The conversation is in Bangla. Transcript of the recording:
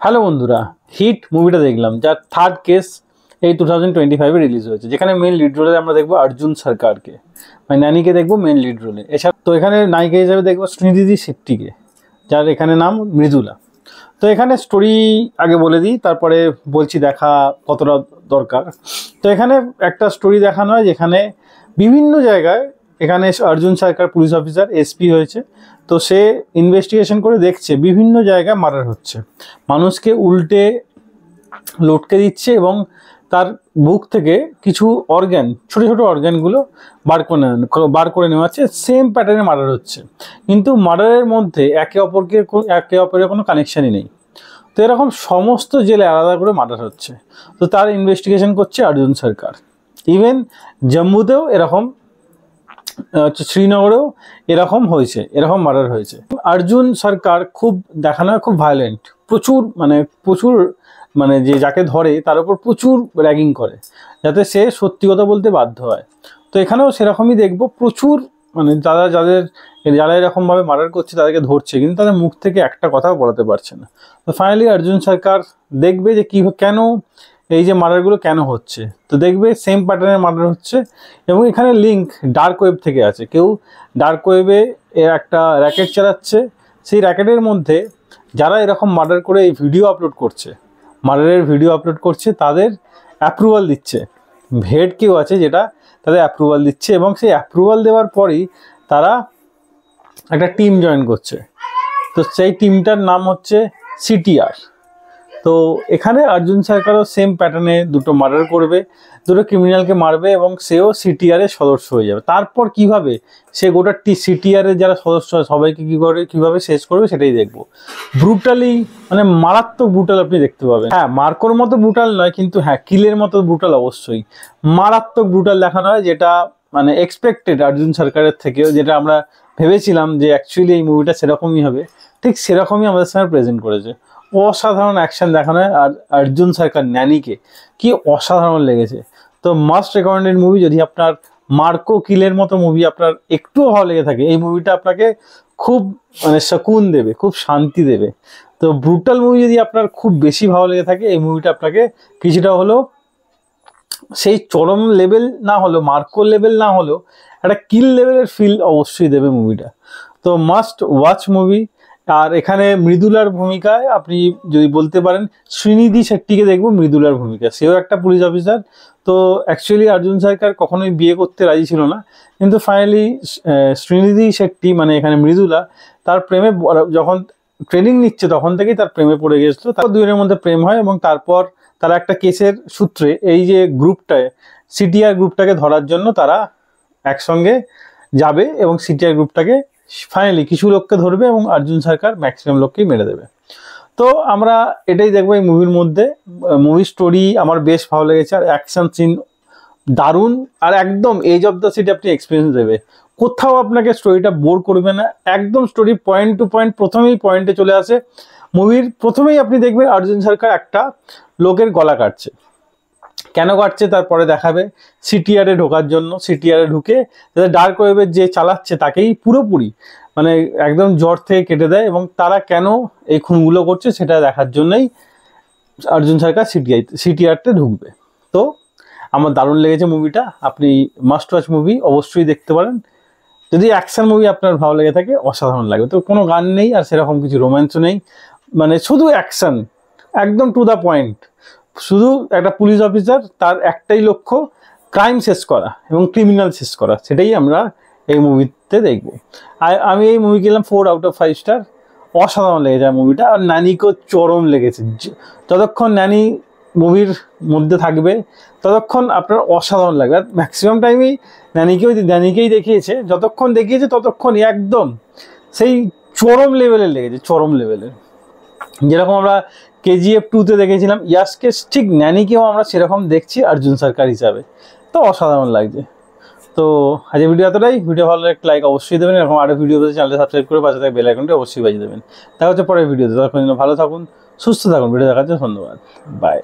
হ্যালো বন্ধুরা, হিট মুভিটা দেখলাম, যার থার্ড কেস এই 2025-এ রিলিজ হয়েছে, যেখানে মেন লিড রোলে আমরা দেখবো অর্জুন সরকারকে, মানে ন্যানিকে দেখবো মেন লিড রোলে। এছাড়া তো এখানে নায়িকা হিসেবে দেখবো শ্রীনিধি শেট্টিকে, যার এখানে নাম মৃদুলা। তো এখানে স্টোরি আগে বলে দিই, তারপরে বলছি দেখা কতটা দরকার। তো এখানে একটা স্টোরি দেখানো হয় যেখানে বিভিন্ন জায়গায়, এখানে অর্জুন সরকার পুলিশ অফিসার এসপি হয়েছে, তো সে ইনভেস্টিগেশন করে দেখছে বিভিন্ন জায়গায় মার্ডার হচ্ছে, মানুষকে উল্টে লটকে দিচ্ছে এবং তার বুক থেকে কিছু অর্গ্যান, ছোট ছোট অর্গ্যানগুলো বার করে নেওয়া হচ্ছে। সেম প্যাটার্নে মার্ডার হচ্ছে, কিন্তু মার্ডারের মধ্যে একে অপরের কোনো কানেকশানই নেই। তো এরকম সমস্ত জেলে আলাদা করে মার্ডার হচ্ছে, তো তার ইনভেস্টিগেশন করছে অর্জুন সরকার। ইভেন জম্মুতেও এরকম, শ্রীনগরেও এরকম হয়েছে, এরকম মার্ডার হয়েছে। অর্জুন সরকার খুব দেখানো হয় খুব ভায়োলেন্ট, প্রচুর মানে যে যাকে ধরে তার উপর প্রচুর র্যাগিং করে, যাতে সে সত্যি কথা বলতে বাধ্য হয়। তো এখানেও সেরকমই দেখবো, প্রচুর মানে যারা এরকমভাবে মার্ডার করছে তাদেরকে ধরছে, কিন্তু তাদের মুখ থেকে একটা কথাও বলাতে পারছে না। তো ফাইনালি অর্জুন সরকার দেখবে যে কেন এই যে মার্ডারগুলো কেন হচ্ছে। তো দেখবে সেম প্যাটার্নের মার্ডার হচ্ছে, এবং এখানে লিঙ্ক ডার্ক ওয়েব থেকে আছে। কেউ ডার্ক ওয়েবে একটা র্যাকেট চালাচ্ছে, সেই র্যাকেটের মধ্যে যারা এরকম মার্ডার করে এই ভিডিও আপলোড করছে, মার্ডারের ভিডিও আপলোড করছে, তাদের অ্যাপ্রুভাল দিচ্ছে। হেড কেউ আছে যেটা তাদের অ্যাপ্রুভাল দিচ্ছে, এবং সেই অ্যাপ্রুভাল দেওয়ার পরই তারা একটা টিম জয়েন করছে। তো সেই টিমটার নাম হচ্ছে সিটিআর। তো এখানে অর্জুন সরকারও সেম প্যাটার্নে দুটো মার্ডার করবে, দুটো ক্রিমিনালকে মারবে, এবং সেও সিটিআরের সদস্য হয়ে যাবে। তারপর কিভাবে সে গোটা সিটিআরের যারা সদস্য সবাইকে কিভাবে শেষ করবে সেটাই দেখবো। ব্রুটালি, মানে মারাত্মক ব্রুটাল আপনি দেখতে পাবেন। হ্যাঁ, মার্কোর মতো ব্রুটাল নয়, কিন্তু হ্যাঁ কিলের মতো ব্রুটাল অবশ্যই। মারাত্মক ব্রুটাল দেখানো হয়, যেটা মানে এক্সপেক্টেড অর্জুন সরকারের থেকেও, যেটা আমরা ভেবেছিলাম যে অ্যাকচুয়ালি এই মুভিটা সেরকমই হবে, ঠিক সেরকমই আমাদের সামনে প্রেজেন্ট করেছে। অসাধারণ অ্যাকশন দেখানো হয়, আর অর্জুন সরকার ন্যানিকে কি অসাধারণ লেগেছে। তো মাস্ট রেকমেন্ডেড মুভি। যদি আপনার মার্কো কিলের মতো মুভি আপনার একটুও ভালো লেগে থাকে, এই মুভিটা আপনাকে খুব মানে সুকুন দেবে, খুব শান্তি দেবে। তো ব্রুটাল মুভি যদি আপনার খুব বেশি ভালো লেগে থাকে, এই মুভিটা আপনাকে কিছুটা হলেও সেই চরম লেভেল না হলেও, মার্কো লেভেল না হলেও, একটা কিল লেভেলের ফিল অবশ্যই দেবে মুভিটা। তো মাস্ট ওয়াচ মুভি। আর এখানে মৃদুলার ভূমিকায় আপনি যদি বলতে পারেন, শ্রীনিধি শেট্টিকে দেখবো মৃদুলার ভূমিকা। সেও একটা পুলিশ অফিসার। তো অ্যাকচুয়ালি অর্জুন সরকার কখনোই বিয়ে করতে রাজি ছিল না, কিন্তু ফাইনালি শ্রীনিধি শেট্টি, মানে এখানে মৃদুলা, তার প্রেমে যখন ট্রেনিং নিচ্ছে তখন থেকেই তার প্রেমে পড়ে গেছিলো। তারপর দুজনের মধ্যে প্রেম হয়, এবং তারপর তারা একটা কেসের সূত্রে এই যে গ্রুপটায়, সিটিআর গ্রুপটাকে ধরার জন্য তারা একসঙ্গে যাবে, এবং সিটিআর গ্রুপটাকে ফাইনালি কিছু লোককে ধরবে, এবং অর্জুন সরকার ম্যাক্সিমাম লোককেই মেরে দেবে। তো আমরা এটাই দেখবো এই মুভির মধ্যে। মুভি স্টোরি আমার বেশ ভালো লেগেছে, আর অ্যাকশন সিন দারুণ, আর একদম এজ অফ দ্য সিটি আপনি এক্সপিরিয়েন্স দেবে। কোথাও আপনাকে স্টোরিটা বোর করবে না, একদম স্টোরি পয়েন্ট টু পয়েন্ট, প্রথমেই পয়েন্টে চলে আসে। মুভির প্রথমেই আপনি দেখবেন অর্জুন সরকার একটা লোকের গলা কাটছে, কেন কাটছে তারপরে দেখাবে। সিটিআরে ঢোকার জন্য, সিটিআরে ঢুকে যাতে ডার্ক ওয়েবের যে চালাচ্ছে তাকেই পুরোপুরি মানে একদম জ্বর থেকে কেটে দেয়, এবং তারা কেন এই খুনগুলো করছে সেটা দেখার জন্যই অর্জুন সরকার সিটিআরতে ঢুকবে। তো আমার দারুণ লেগেছে মুভিটা, আপনি মাস্ট ওয়াচ মুভি, অবশ্যই দেখতে পারেন। যদি অ্যাকশন মুভি আপনার ভালো লেগে থাকে, অসাধারণ লাগবে। তো কোনো গান নেই, আর সেরকম কিছু রোম্যান্সও নেই, মানে শুধু অ্যাকশন, একদম টু দ্য পয়েন্ট। শুধু একটা পুলিশ অফিসার, তার একটাই লক্ষ্য ক্রাইম শেষ করা এবং ক্রিমিনাল শেষ করা, সেটাই আমরা এই মুভিতে দেখব। আর আমি এই মুভি গেলাম 4 আউট অফ 5 স্টার। অসাধারণ লেগেছে মুভিটা, আর ন্যানিকেও চরম লেগেছে। যতক্ষণ ন্যানি মুভির মধ্যে থাকবে ততক্ষণ আপনার অসাধারণ লাগবে। আর ম্যাক্সিমাম টাইমেই ন্যানিকেই দেখিয়েছে, যতক্ষণ দেখিয়েছে ততক্ষণ একদম সেই চরম লেভেলের লেগেছে, চরম লেভেলের। যেরকম আমরা কেজিএফ 2-তে দেখেছিলাম ইয়াসকে, ঠিক ন্যানিকেও আমরা সেরকম দেখছি অর্জুন সরকার হিসাবে। তো অসাধারণ লাগছে। তো আজকে ভিডিও এতটাই। ভিডিও ভালো লাগলে একটা লাইক অবশ্যই দেবেন, এরকম আরও ভিডিও পেতে চ্যানেলটা সাবস্ক্রাইব করে পাশে থাকা বেল আইকনটা অবশ্যই বাজিয়ে দেবেন। দেখা হচ্ছে পরের ভিডিওতে। ততক্ষণ ভালো থাকুন, সুস্থ থাকুন। ভিডিও দেখার জন্য ধন্যবাদ। বাই।